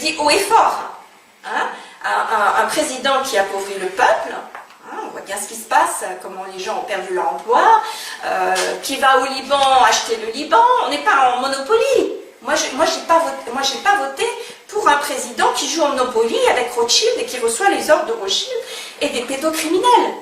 dis haut et fort. Hein, un président qui appauvrit le peuple, hein, on voit bien ce qui se passe, comment les gens ont perdu leur emploi, qui va au Liban acheter le Liban, on n'est pas en Monopoly. Moi, j'ai pas voté pour un président qui joue en Monopoly avec Rothschild et qui reçoit les ordres de Rothschild et des pédocriminels.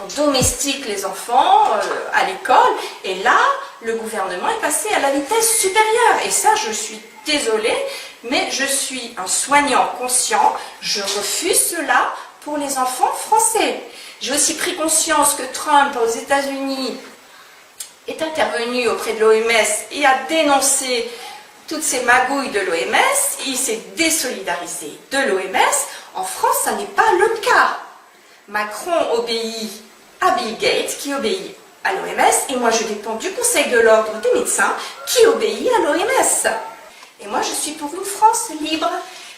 On domestique les enfants à l'école et là, le gouvernement est passé à la vitesse supérieure. Et ça, je suis désolée, mais je suis un soignant conscient, je refuse cela pour les enfants français. J'ai aussi pris conscience que Trump, aux États-Unis, est intervenu auprès de l'OMS et a dénoncé toutes ces magouilles de l'OMS. Il s'est désolidarisé de l'OMS. En France, ça n'est pas le cas. Macron obéit à Bill Gates, qui obéit à l'OMS, et moi je dépends du Conseil de l'Ordre des médecins, qui obéit à l'OMS. Et moi je suis pour une France libre.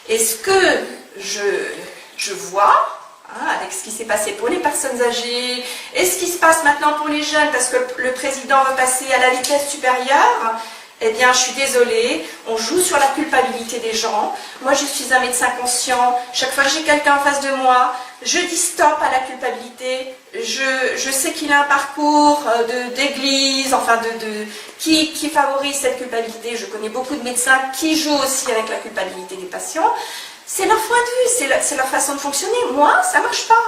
Et ce que je vois, hein, avec ce qui s'est passé pour les personnes âgées, et ce qui se passe maintenant pour les jeunes, parce que le président veut passer à la vitesse supérieure, eh bien, je suis désolée, on joue sur la culpabilité des gens. Moi, je suis un médecin conscient. Chaque fois que j'ai quelqu'un en face de moi, je dis stop à la culpabilité. Je sais qu'il a un parcours d'église, enfin, qui favorise cette culpabilité. Je connais beaucoup de médecins qui jouent aussi avec la culpabilité des patients. C'est leur point de vue, c'est leur façon de fonctionner. Moi, ça ne marche pas.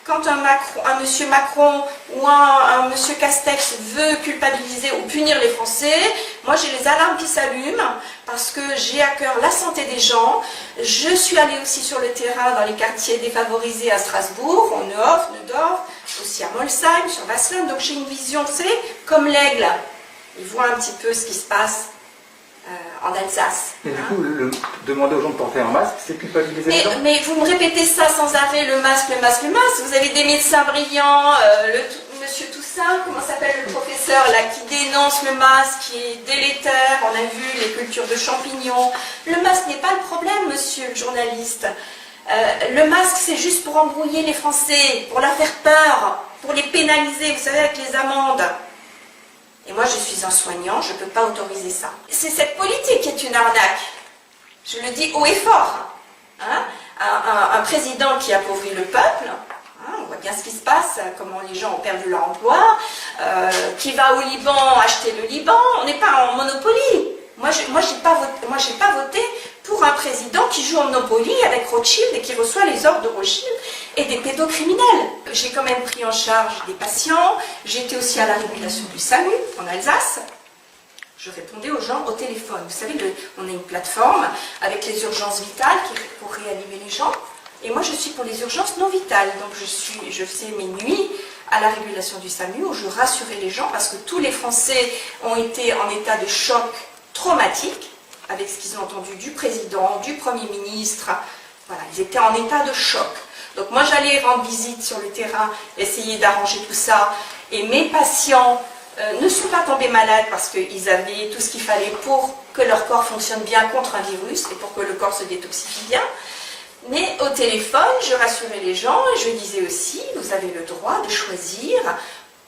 Quand un monsieur Macron ou un monsieur Castex veut culpabiliser ou punir les Français, moi j'ai les alarmes qui s'allument parce que j'ai à cœur la santé des gens. Je suis allée aussi sur le terrain dans les quartiers défavorisés à Strasbourg, en Neuf, Neudorf, aussi à Molsheim, sur Wasselin. Donc j'ai une vision, vous savez, comme l'aigle. Il voit un petit peu ce qui se passe en Alsace. Et du coup, demander aux gens de porter un masque, c'est culpabiliser les gens. Mais vous me répétez ça sans arrêt, le masque, le masque, le masque. Vous avez des médecins brillants, monsieur Toussaint, comment s'appelle le professeur là, qui dénonce le masque, qui est délétère. On a vu les cultures de champignons. Le masque n'est pas le problème, monsieur le journaliste. Le masque, c'est juste pour embrouiller les Français, pour leur faire peur, pour les pénaliser, vous savez, avec les amendes. Et moi, je suis un soignant, je ne peux pas autoriser ça. C'est cette politique qui est une arnaque. Je le dis haut et fort. Hein, un président qui appauvrit le peuple, hein, on voit bien ce qui se passe, comment les gens ont perdu leur emploi, qui va au Liban acheter le Liban, on n'est pas en Monopoly. Moi, j'ai pas voté pour un président qui joue en Monopoly avec Rothschild et qui reçoit les ordres de Rothschild et des pédocriminels. J'ai quand même pris en charge des patients, j'étais aussi à la régulation du SAMU en Alsace. Je répondais aux gens au téléphone. Vous savez, on a une plateforme avec les urgences vitales pour réanimer les gens. Et moi, je suis pour les urgences non vitales. Donc, je faisais mes nuits à la régulation du SAMU où je rassurais les gens parce que tous les Français ont été en état de choc traumatique avec ce qu'ils ont entendu du président, du Premier ministre. Voilà, ils étaient en état de choc. Donc moi j'allais rendre visite sur le terrain, essayer d'arranger tout ça. Et mes patients ne sont pas tombés malades parce qu'ils avaient tout ce qu'il fallait pour que leur corps fonctionne bien contre un virus et pour que le corps se détoxifie bien. Mais au téléphone, je rassurais les gens et je disais aussi, vous avez le droit de choisir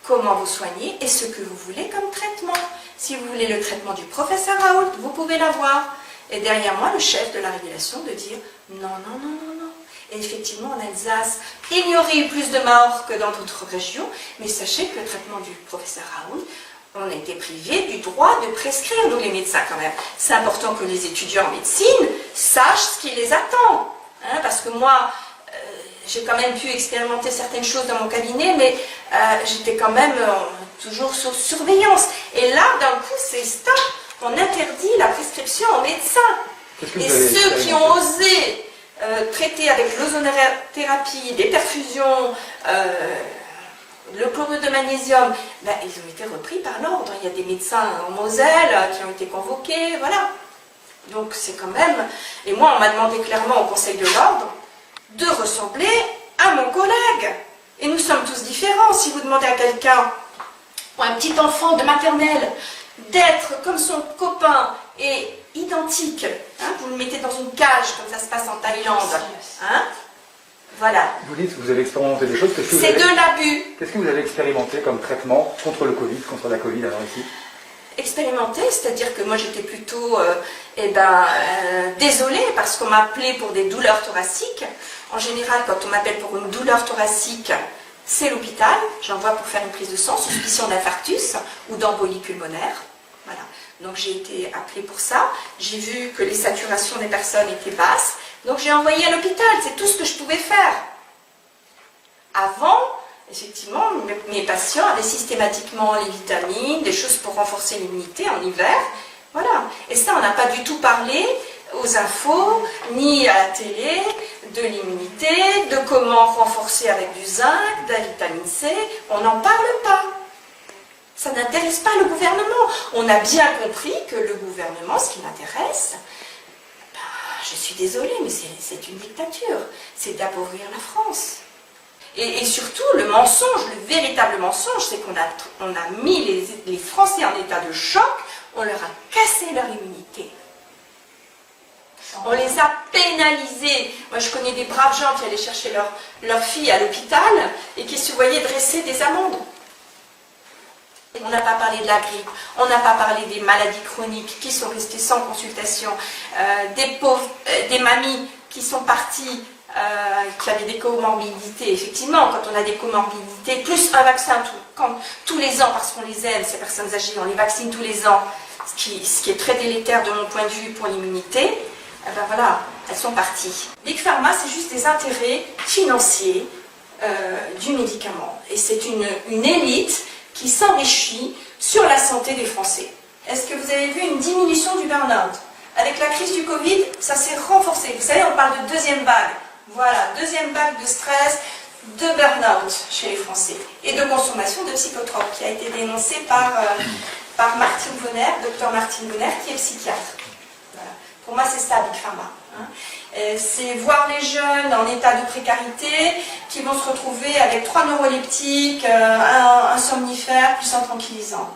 comment vous soignez et ce que vous voulez comme traitement. Si vous voulez le traitement du professeur Raoult, vous pouvez l'avoir. Et derrière moi, le chef de la régulation de dire non, non, non, non, non. Et effectivement, en Alsace, il y aurait eu plus de morts que dans d'autres régions, mais sachez que le traitement du professeur Raoult, on a été privé du droit de prescrire, nous les médecins quand même. C'est important que les étudiants en médecine sachent ce qui les attend. Hein, parce que moi, j'ai quand même pu expérimenter certaines choses dans mon cabinet, mais j'étais quand même toujours sous surveillance. Et là, d'un coup, c'est stop. On interdit la prescription aux médecins. Et ceux qui ont osé traiter avec l'ozonothérapie, des perfusions, le chlorure de magnésium, ben, ils ont été repris par l'ordre. Il y a des médecins en Moselle qui ont été convoqués, voilà. Donc c'est quand même... Et moi, on m'a demandé clairement au Conseil de l'ordre de ressembler à mon collègue. Et nous sommes tous différents. Si vous demandez à quelqu'un, ou un petit enfant de maternelle, d'être comme son copain et identique, hein, vous le mettez dans une cage, comme ça se passe en Thaïlande, hein, Voilà. Vous dites que vous avez expérimenté des choses. C'est de l'abus. Qu'est-ce que vous avez expérimenté comme traitement contre le Covid, contre la Covid alors ici? Expérimenté, c'est-à-dire que moi j'étais plutôt désolée parce qu'on m'appelait pour des douleurs thoraciques. En général, quand on m'appelle pour une douleur thoracique, c'est l'hôpital. J'envoie pour faire une prise de sang, suspicion d'infarctus ou d'embolie pulmonaire. Voilà. Donc j'ai été appelée pour ça. J'ai vu que les saturations des personnes étaient basses. Donc j'ai envoyé à l'hôpital. C'est tout ce que je pouvais faire. Avant, effectivement, mes patients avaient systématiquement les vitamines, des choses pour renforcer l'immunité en hiver. Voilà. Et ça, on n'a pas du tout parlé aux infos, ni à la télé, de l'immunité, de comment renforcer avec du zinc, de la vitamine C. On n'en parle pas. Ça n'intéresse pas le gouvernement. On a bien compris que le gouvernement, ce qui l'intéresse, je suis désolée, mais c'est une dictature. C'est d'appauvrir la France. Et surtout, le mensonge, le véritable mensonge, c'est qu'on a mis les Français en état de choc, on leur a cassé leur immunité. On les a pénalisés. Moi, je connais des braves gens qui allaient chercher leur fille à l'hôpital et qui se voyaient dresser des amendes. On n'a pas parlé de la grippe, on n'a pas parlé des maladies chroniques qui sont restées sans consultation, des mamies qui sont parties, qui avaient des comorbidités. Effectivement, quand on a des comorbidités, plus un vaccin tous les ans, parce qu'on les aime, ces personnes âgées, on les vaccine tous les ans, ce qui est très délétère de mon point de vue pour l'immunité. Ben voilà, elles sont parties. Big Pharma, c'est juste des intérêts financiers du médicament. Et c'est une élite qui s'enrichit sur la santé des Français. Est-ce que vous avez vu une diminution du burn-out? Avec la crise du Covid, ça s'est renforcé. Vous savez, on parle de deuxième vague. Voilà, deuxième vague de stress, de burn-out chez les Français. Et de consommation de psychotropes, qui a été dénoncée par Martine Bonner, docteur Martine Bonner, qui est psychiatre. Voilà. Pour moi, c'est ça, Big Pharma. C'est voir les jeunes en état de précarité qui vont se retrouver avec 3 neuroleptiques, un somnifère plus un tranquillisant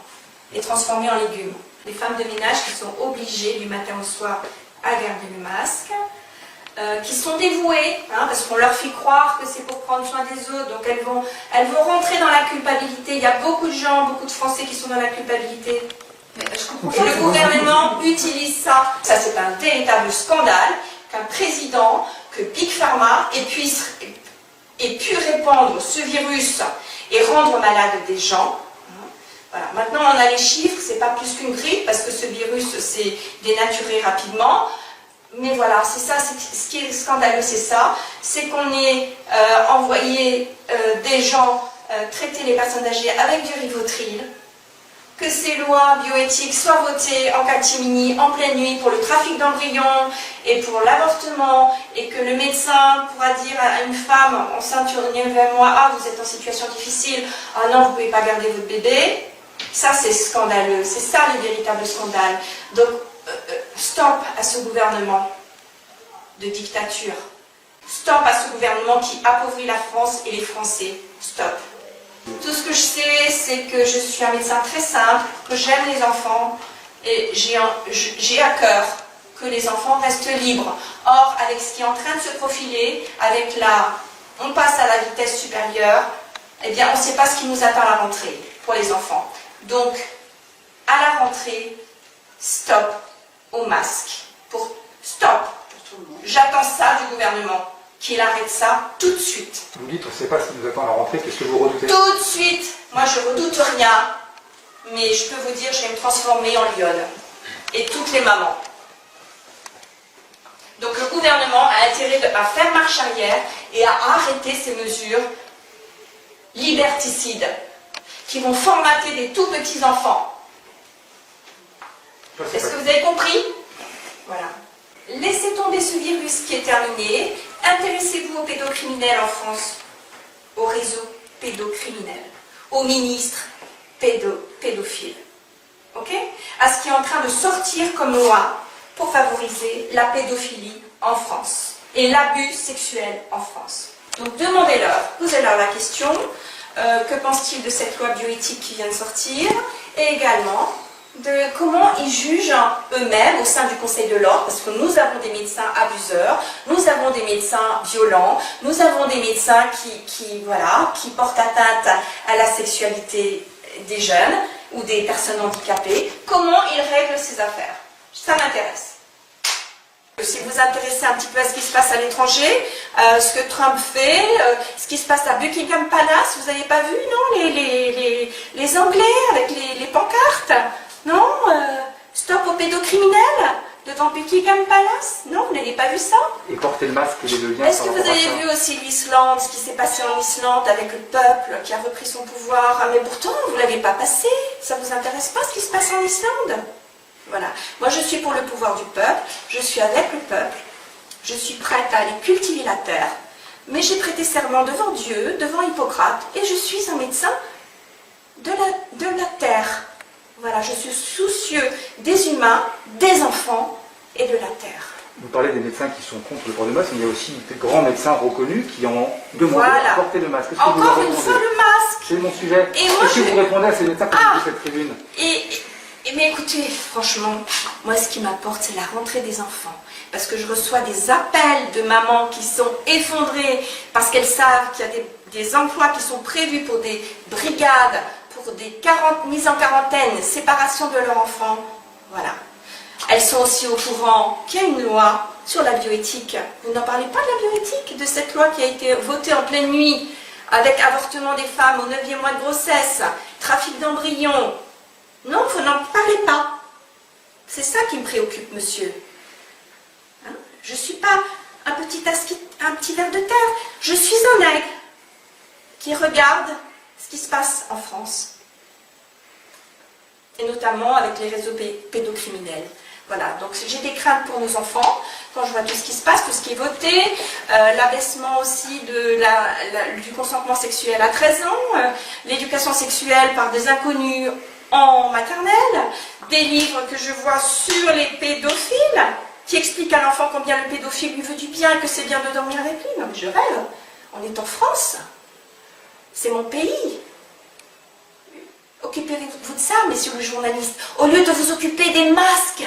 et transformés en légumes. Les femmes de ménage qui sont obligées du matin au soir à garder le masque, qui sont dévouées, parce qu'on leur fait croire que c'est pour prendre soin des autres, donc elles vont rentrer dans la culpabilité. Il y a beaucoup de gens, beaucoup de Français qui sont dans la culpabilité. Le gouvernement utilise ça. Ça, c'est un véritable scandale qu'un président, que Big Pharma ait pu répandre ce virus et rendre malade des gens. Voilà. Maintenant, on a les chiffres, c'est pas plus qu'une grippe, parce que ce virus s'est dénaturé rapidement. Mais voilà, c'est ça, ce qui est scandaleux, c'est ça. C'est qu'on ait envoyé des gens traiter les personnes âgées avec du Rivotril, que ces lois bioéthiques soient votées en catimini, en pleine nuit, pour le trafic d'embryons et pour l'avortement, et que le médecin pourra dire à une femme enceinte sur 9 mois, ah, vous êtes en situation difficile, ah non, vous ne pouvez pas garder votre bébé. Ça, c'est scandaleux, c'est ça le véritable scandale. Donc, stop à ce gouvernement de dictature. Stop à ce gouvernement qui appauvrit la France et les Français. Stop. Tout ce que je sais, c'est que je suis un médecin très simple, que j'aime les enfants et j'ai à cœur que les enfants restent libres. Or, avec ce qui est en train de se profiler, avec on passe à la vitesse supérieure, eh bien, on ne sait pas ce qui nous attend à la rentrée pour les enfants. Donc, à la rentrée, stop au masque. Stop. J'attends ça du gouvernement. Qu'il arrête ça tout de suite. Vous dites, on ne sait pas ce qui nous attend à la rentrée, qu'est-ce que vous redoutez? Tout de suite. Moi, je redoute rien, mais je peux vous dire, je vais me transformer en lionne. Et toutes les mamans. Donc le gouvernement a intérêt à faire marche arrière et à arrêter ces mesures liberticides qui vont formater des tout petits enfants. Est-ce que vous avez compris? Voilà. Laissez tomber ce virus qui est terminé. Intéressez-vous aux pédocriminels en France, au réseau pédocriminel, aux ministres pédophiles, ok? À ce qui est en train de sortir comme loi pour favoriser la pédophilie en France et l'abus sexuel en France. Donc demandez-leur, posez-leur la question, que pense-t-il de cette loi bioéthique qui vient de sortir? Et également, de comment ils jugent eux-mêmes au sein du Conseil de l'Ordre, parce que nous avons des médecins abuseurs, nous avons des médecins violents, nous avons des médecins qui portent atteinte à la sexualité des jeunes ou des personnes handicapées. Comment ils règlent ces affaires? Ça m'intéresse. Si vous vous intéressez un petit peu à ce qui se passe à l'étranger, ce que Trump fait, ce qui se passe à Buckingham Palace, vous n'avez pas vu, non, les Anglais avec les pancartes, non, stop aux pédocriminels devant Buckingham Palace, non, vous n'avez pas vu ça? Et porter le masque, quel est le lien? Est-ce que vous avez vu aussi l'Islande, ce qui s'est passé en Islande avec le peuple qui a repris son pouvoir? Ah, mais pourtant, vous ne l'avez pas passé, ça ne vous intéresse pas ce qui se passe en Islande? Voilà. Moi, je suis pour le pouvoir du peuple, je suis avec le peuple, je suis prête à aller cultiver la terre, mais j'ai prêté serment devant Dieu, devant Hippocrate, et je suis un médecin de la terre. Voilà, je suis soucieux des humains, des enfants et de la terre. Vous parlez des médecins qui sont contre le port du masque, mais il y a aussi des grands médecins reconnus qui ont demandé Voilà. de porter le masque. Encore une fois, le masque. C'est mon sujet. Et moi, est-ce que vous répondez à ces médecins qui ont cette tribune? Mais écoutez, franchement, moi ce qui m'importe, c'est la rentrée des enfants. Parce que je reçois des appels de mamans qui sont effondrées parce qu'elles savent qu'il y a des emplois qui sont prévus pour des brigades, pour des mises en quarantaine, séparation de leurs enfants. Voilà. Elles sont aussi au courant qu'il y a une loi sur la bioéthique. Vous n'en parlez pas de la bioéthique, de cette loi qui a été votée en pleine nuit avec avortement des femmes au 9e mois de grossesse, trafic d'embryons. Non, vous n'en parlez pas. C'est ça qui me préoccupe, monsieur. Hein? Je ne suis pas un petit ver de terre. Je suis un aigle qui regarde ce qui se passe en France. Et notamment avec les réseaux pédocriminels. Voilà, donc j'ai des craintes pour nos enfants, quand je vois tout ce qui se passe, tout ce qui est voté, l'abaissement aussi du consentement sexuel à 13 ans, l'éducation sexuelle par des inconnus en maternelle, des livres que je vois sur les pédophiles, qui expliquent à l'enfant combien le pédophile lui veut du bien et que c'est bien de dormir avec lui. Non mais je rêve, on est en France, c'est mon pays. Occupez-vous de ça, messieurs les journalistes, au lieu de vous occuper des masques.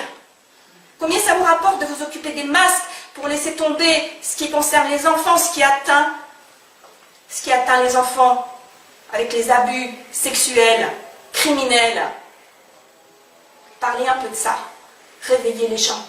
Combien ça vous rapporte de vous occuper des masques pour laisser tomber ce qui concerne les enfants, ce qui atteint les enfants avec les abus sexuels, criminels? Parlez un peu de ça. Réveillez les gens.